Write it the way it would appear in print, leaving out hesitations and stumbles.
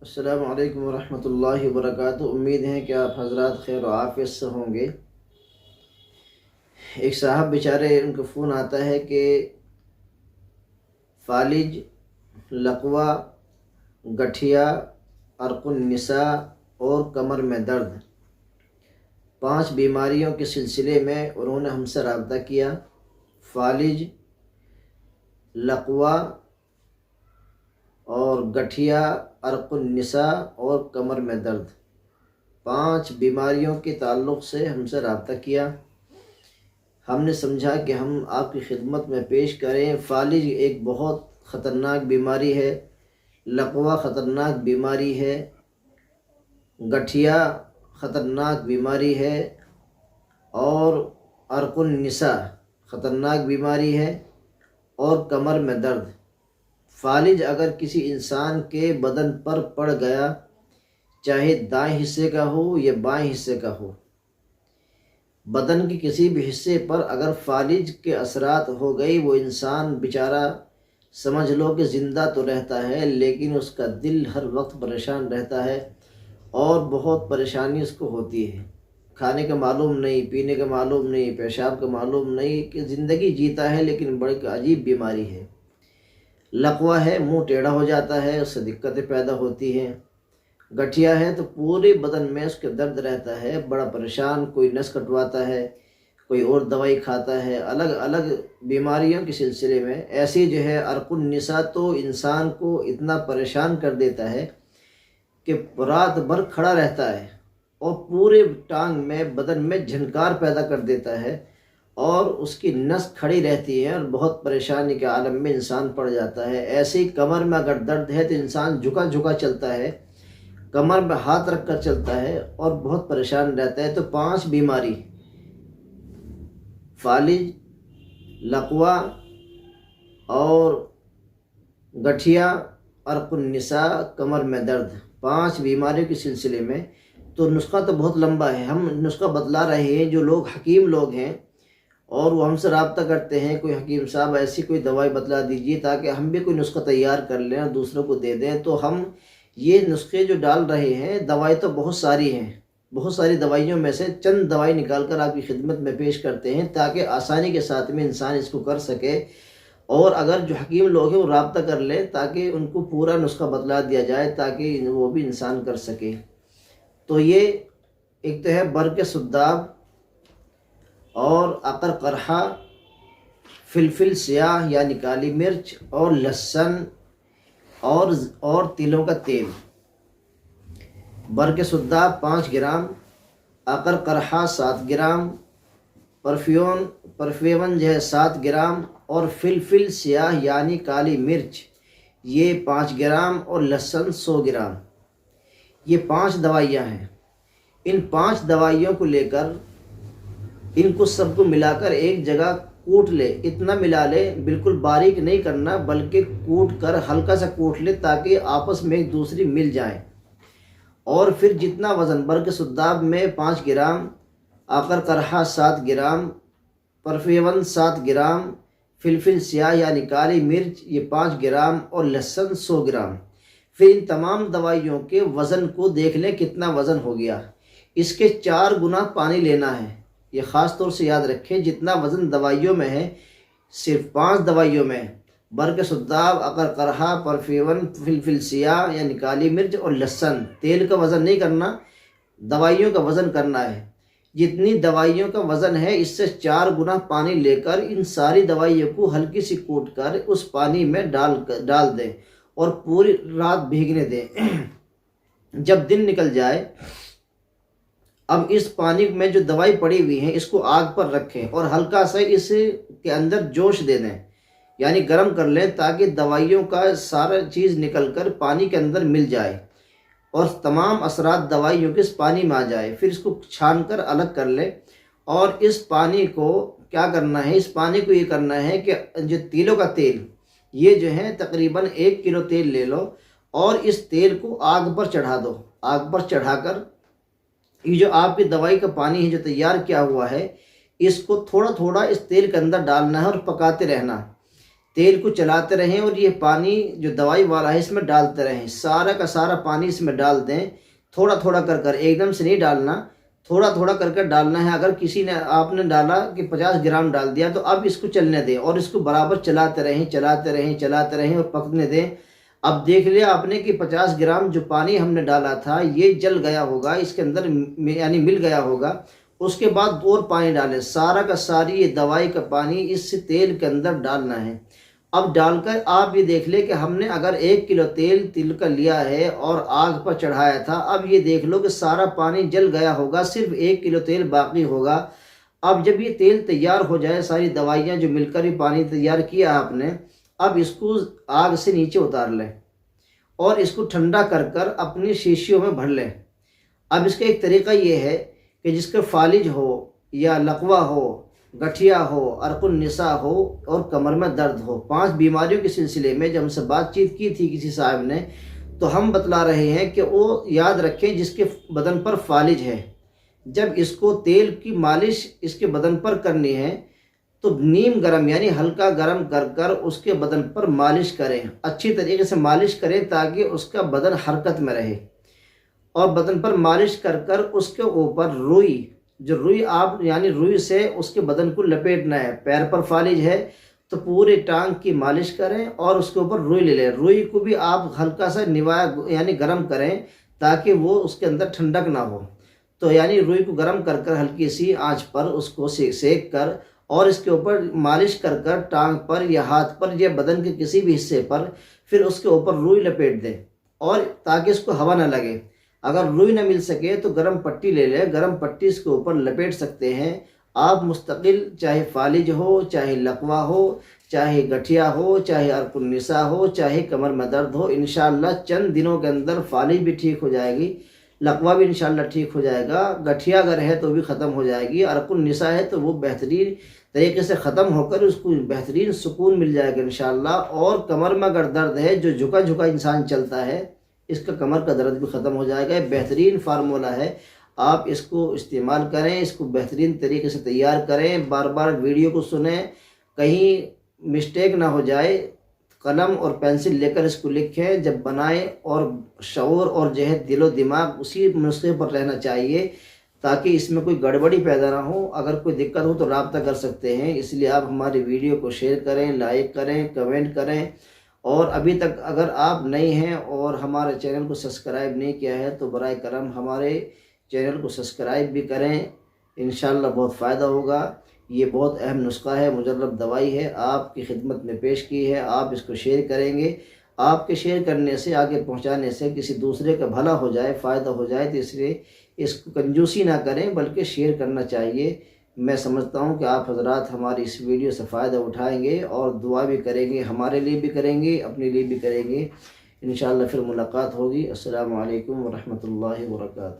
السلام علیکم ورحمۃ اللہ وبرکاتہ۔ امید ہے کہ آپ حضرات خیر و عافیت سے ہوں گے۔ ایک صاحب بیچارے ان کو فون آتا ہے کہ فالج، لقوہ، گٹھیا، عرق النساء اور کمر میں درد، 5 بیماریوں کے سلسلے میں انہوں نے ہم سے رابطہ کیا۔ فالج، لقوہ اور گٹھیا، عرق النساء اور کمر میں درد، 5 بیماریوں کے تعلق سے ہم سے رابطہ کیا۔ ہم نے سمجھا کہ ہم آپ کی خدمت میں پیش کریں۔ فالج ایک بہت خطرناک بیماری ہے، لقوہ خطرناک بیماری ہے، گٹھیا خطرناک بیماری ہے اور عرق النساء خطرناک بیماری ہے اور کمر میں درد۔ فالج اگر کسی انسان کے بدن پر پڑ گیا، چاہے دائیں حصے کا ہو یا بائیں حصے کا ہو، بدن کے کسی بھی حصے پر اگر فالج کے اثرات ہو گئی، وہ انسان بیچارہ سمجھ لو کہ زندہ تو رہتا ہے لیکن اس کا دل ہر وقت پریشان رہتا ہے اور بہت پریشانی اس کو ہوتی ہے۔ کھانے کا معلوم نہیں، پینے کا معلوم نہیں، پیشاب کا معلوم نہیں، کہ زندگی جیتا ہے لیکن بڑی عجیب بیماری ہے۔ لقوہ ہے، منہ ٹیڑھا ہو جاتا ہے، اس سے دقتیں پیدا ہوتی ہیں۔ گٹھیا ہے تو پورے بدن میں اس کے درد رہتا ہے، بڑا پریشان، کوئی نس کٹواتا ہے، کوئی اور دوائی کھاتا ہے، الگ الگ بیماریوں کے سلسلے میں۔ ایسی جو ہے عرق النساء تو انسان کو اتنا پریشان کر دیتا ہے کہ رات بھر کھڑا رہتا ہے اور پورے ٹانگ میں، بدن میں جھنکار پیدا کر دیتا ہے اور اس کی نس کھڑی رہتی ہے اور بہت پریشانی کے عالم میں انسان پڑ جاتا ہے۔ ایسے ہی کمر میں اگر درد ہے تو انسان جھکا جھکا چلتا ہے، کمر میں ہاتھ رکھ کر چلتا ہے اور بہت پریشان رہتا ہے۔ تو 5 بیماری، فالج، لقوہ اور گٹھیا، عرق النساء، کمر میں درد، 5 بیماریوں کے سلسلے میں۔ تو نسخہ تو بہت لمبا ہے، ہم نسخہ بتلا رہے ہیں۔ جو لوگ حکیم لوگ ہیں اور وہ ہم سے رابطہ کرتے ہیں، کوئی حکیم صاحب ایسی کوئی دوائی بتلا دیجیے تاکہ ہم بھی کوئی نسخہ تیار کر لیں اور دوسروں کو دے دیں، تو ہم یہ نسخے جو ڈال رہے ہیں، دوائی تو بہت ساری ہیں، بہت ساری دوائیوں میں سے چند دوائی نکال کر آپ کی خدمت میں پیش کرتے ہیں تاکہ آسانی کے ساتھ میں انسان اس کو کر سکے، اور اگر جو حکیم لوگ ہیں وہ رابطہ کر لیں تاکہ ان کو پورا نسخہ بتلا دیا جائے تاکہ وہ بھی انسان کر سکے۔ تو یہ ایک تو ہے برق سداب اور عقر قرحہ، فلفل سیاہ یعنی کالی مرچ اور لہسن اور تلوں کا تیل۔ برق سداب 5 گرام، عقر قرحہ 7 گرام، پرفیون جو ہے 7 گرام، اور فلفل سیاہ یعنی کالی مرچ یہ 5 گرام، اور لہسن 100 گرام۔ یہ 5 دوائیاں ہیں۔ ان 5 دوائیوں کو لے کر ان کو سب کو ملا کر ایک جگہ کوٹ لے، اتنا ملا لے، بالکل باریک نہیں کرنا بلکہ کوٹ کر ہلکا سا کوٹ لے تاکہ آپس میں ایک دوسری مل جائیں۔ اور پھر جتنا وزن برق سداب میں 5 گرام، عقر قرحہ 7 گرام، پرفیون 7 گرام، فلفل سیاہ یعنی کالی مرچ یہ 5 گرام اور لہسن 100 گرام، پھر ان تمام دوائیوں کے وزن کو دیکھ لیں کتنا وزن ہو گیا۔ اس کے 4 گنا پانی لینا ہے، یہ خاص طور سے یاد رکھیں۔ جتنا وزن دوائیوں میں ہے، صرف 5 دوائیوں میں، برق سداب، عقر قرحہ، پرفیون، فلفل سیاہ یعنی کالی مرچ اور لہسن، تیل کا وزن نہیں کرنا، دوائیوں کا وزن کرنا ہے۔ جتنی دوائیوں کا وزن ہے اس سے 4 گنا پانی لے کر ان ساری دوائیوں کو ہلکی سی کوٹ کر اس پانی میں ڈال دیں اور پوری رات بھیگنے دیں۔ جب دن نکل جائے، اب اس پانی میں جو دوائی پڑی ہوئی ہے اس کو آگ پر رکھیں اور ہلکا سا اس کے اندر جوش دے دیں، یعنی گرم کر لیں تاکہ دوائیوں کا سارا چیز نکل کر پانی کے اندر مل جائے اور تمام اثرات دوائیوں کے اس پانی میں آ جائے۔ پھر اس کو چھان کر الگ کر لیں، اور اس پانی کو کیا کرنا ہے، اس پانی کو یہ کرنا ہے کہ جو تیلوں کا تیل، یہ جو ہے تقریباً 1 کلو تیل لے لو اور اس تیل کو آگ پر چڑھا دو۔ آگ پر چڑھا کر یہ جو آپ کی دوائی کا پانی ہے جو تیار کیا ہوا ہے، اس کو تھوڑا تھوڑا اس تیل کے اندر ڈالنا ہے اور پکاتے رہنا تیل کو چلاتے رہیں اور یہ پانی جو دوائی والا ہے اس میں ڈالتے رہیں، سارا کا سارا پانی اس میں ڈال دیں، تھوڑا تھوڑا کر کر، ایک دم سے نہیں ڈالنا، تھوڑا تھوڑا کر کر ڈالنا ہے۔ اگر کسی نے آپ نے ڈالا کہ 50 گرام ڈال دیا تو اب اس کو چلنے دیں اور اس کو برابر چلاتے رہیں چلاتے رہیں چلاتے رہیں اور پکنے دیں۔ اب دیکھ لیا آپ نے کہ 50 گرام جو پانی ہم نے ڈالا تھا یہ جل گیا ہوگا، اس کے اندر یعنی مل گیا ہوگا۔ اس کے بعد اور پانی ڈالیں، سارا کا ساری یہ دوائی کا پانی اس تیل کے اندر ڈالنا ہے۔ اب ڈال کر آپ یہ دیکھ لیں کہ ہم نے اگر 1 کلو تیل کا لیا ہے اور آگ پر چڑھایا تھا، اب یہ دیکھ لو کہ سارا پانی جل گیا ہوگا، صرف 1 کلو تیل باقی ہوگا۔ اب جب یہ تیل تیار ہو جائے، ساری دوائیاں جو مل کر یہ پانی تیار کیا آپ نے، اب اس کو آگ سے نیچے اتار لیں اور اس کو ٹھنڈا کر کر اپنی شیشیوں میں بھر لیں۔ اب اس کا ایک طریقہ یہ ہے کہ جس کا فالج ہو یا لقوہ ہو، گٹھیا ہو، عرق النساء ہو اور کمر میں درد ہو، 5 بیماریوں کے سلسلے میں جب ہم سے بات چیت کی تھی کسی صاحب نے، تو ہم بتلا رہے ہیں کہ وہ یاد رکھیں جس کے بدن پر فالج ہے، جب اس کو تیل کی مالش اس کے بدن پر کرنی ہے تو نیم گرم یعنی ہلکا گرم کر کر اس کے بدن پر مالش کریں، اچھی طریقے سے مالش کریں تاکہ اس کا بدن حرکت میں رہے، اور بدن پر مالش کر کر اس کے اوپر روئی، جو روئی آپ یعنی روئی سے اس کے بدن کو لپیٹنا ہے۔ پیر پر فالج ہے تو پورے ٹانگ کی مالش کریں اور اس کے اوپر روئی لے لیں، روئی کو بھی آپ ہلکا سا نوایا یعنی گرم کریں تاکہ وہ اس کے اندر ٹھنڈک نہ ہو۔ تو یعنی روئی کو گرم کر کر ہلکی سی آنچ پر اس کو سیک کر اور اس کے اوپر مالش کر کر ٹانگ پر یا ہاتھ پر یا بدن کے کسی بھی حصے پر پھر اس کے اوپر روئی لپیٹ دیں، اور تاکہ اس کو ہوا نہ لگے۔ اگر روئی نہ مل سکے تو گرم پٹی لے لیں، گرم پٹی اس کے اوپر لپیٹ سکتے ہیں آپ مستقل، چاہے فالج ہو، چاہے لقوہ ہو، چاہے گٹھیا ہو، چاہے عرق النساء ہو، چاہے کمر میں درد ہو، انشاءاللہ چند دنوں کے اندر فالج بھی ٹھیک ہو جائے گی، لقوہ بھی انشاءاللہ ٹھیک ہو جائے گا، گٹھیا اگر ہے تو بھی ختم ہو جائے گی، عرق النساء ہے تو وہ بہترین طریقے سے ختم ہو کر اس کو بہترین سکون مل جائے گا انشاءاللہ۔ اور کمر میں اگر درد ہے، جو جھکا جھکا انسان چلتا ہے، اس کا کمر کا درد بھی ختم ہو جائے گا۔ یہ بہترین فارمولہ ہے، آپ اس کو استعمال کریں، اس کو بہترین طریقے سے تیار کریں، بار بار ویڈیو کو سنیں، کہیں مسٹیک نہ ہو جائے، قلم اور پینسل لے کر اس کو لکھیں جب بنائیں، اور شعور اور جہد دل و دماغ اسی نسخے پر رہنا چاہیے تاکہ اس میں کوئی گڑبڑی پیدا نہ ہو۔ اگر کوئی دقت ہو تو رابطہ کر سکتے ہیں، اس لیے آپ ہماری ویڈیو کو شیئر کریں، لائک کریں، کمنٹ کریں، اور ابھی تک اگر آپ نئے ہیں اور ہمارے چینل کو سبسکرائب نہیں کیا ہے تو برائے کرم ہمارے چینل کو سبسکرائب بھی کریں، انشاءاللہ بہت فائدہ ہوگا۔ یہ بہت اہم نسخہ ہے، مجرب دوائی ہے، آپ کی خدمت میں پیش کی ہے، آپ اس کو شیئر کریں گے، آپ کے شیئر کرنے سے، آگے پہنچانے سے کسی دوسرے کا بھلا ہو جائے، فائدہ ہو جائے، تو اس لیے اس کو کنجوسی نہ کریں بلکہ شیئر کرنا چاہیے۔ میں سمجھتا ہوں کہ آپ حضرات ہماری اس ویڈیو سے فائدہ اٹھائیں گے اور دعا بھی کریں گے، ہمارے لیے بھی کریں گے، اپنے لیے بھی کریں گے، انشاءاللہ پھر ملاقات ہوگی۔ السلام علیکم ورحمۃ اللہ وبرکاتہ۔